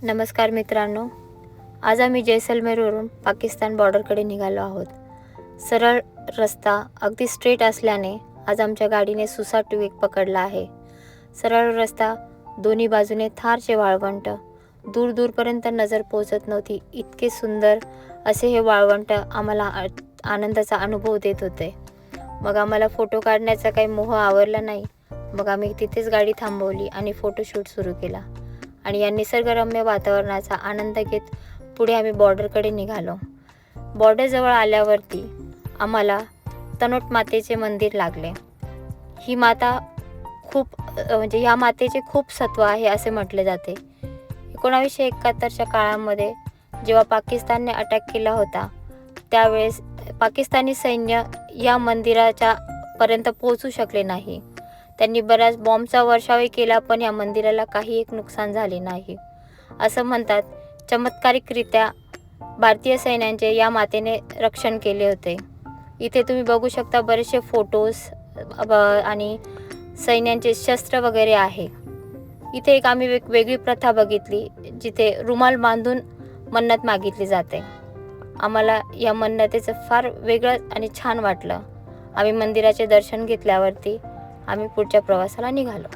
नमस्कार मित्रांनो, आज आम्ही जैसलमेरवरून पाकिस्तान बॉर्डरकडे निघालो आहोत. सरळ रस्ता अगदी स्ट्रेट असल्याने आज आमच्या गाडीने सुसाट वेग पकडला आहे. सरळ रस्ता, दोन्ही बाजूने थारचे वाळवंट, दूरपर्यंत नजर पोहोचत नव्हती. इतके सुंदर असे हे वाळवंट आम्हाला आनंदाचा अनुभव देत होते. मग आम्हाला फोटो काढण्याचा काही मोह आवरला नाही. मग आम्ही तिथेच गाडी थांबवली आणि फोटोशूट सुरू केला आणि या निसर्गरम्य वातावरणाचा आनंद घेत पुढे आम्ही बॉर्डरकडे निघालो. बॉर्डरजवळ आल्यावरती आम्हाला तनोट मातेचे मंदिर लागले. ही माता खूप ह्या मातेचे खूप सत्व आहे असे म्हटले जाते. 1971च्या काळामध्ये जेव्हा पाकिस्तानने अटॅक केला होता त्यावेळेस पाकिस्तानी सैन्य या मंदिराच्या पर्यंत पोहोचू शकले नाही. त्यांनी बऱ्याच बॉम्बचा वर्षावही केला पण या मंदिराला काही एक नुकसान झाले नाही. असं म्हणतात, चमत्कारिकरित्या भारतीय सैन्याचे या मातेने रक्षण केले होते. इथे तुम्ही बघू शकता बरेचसे फोटोज आणि सैन्यांचे शस्त्र वगैरे आहे. इथे एक आम्ही वेगळी प्रथा बघितली जिथे रुमाल बांधून मन्नत मागितली जाते. आम्हाला या मन्नतेचं फार वेगळं आणि छान वाटलं. आम्ही मंदिराचे दर्शन घेतल्यावरती आम्ही पुढच्या प्रवासाला निघालो.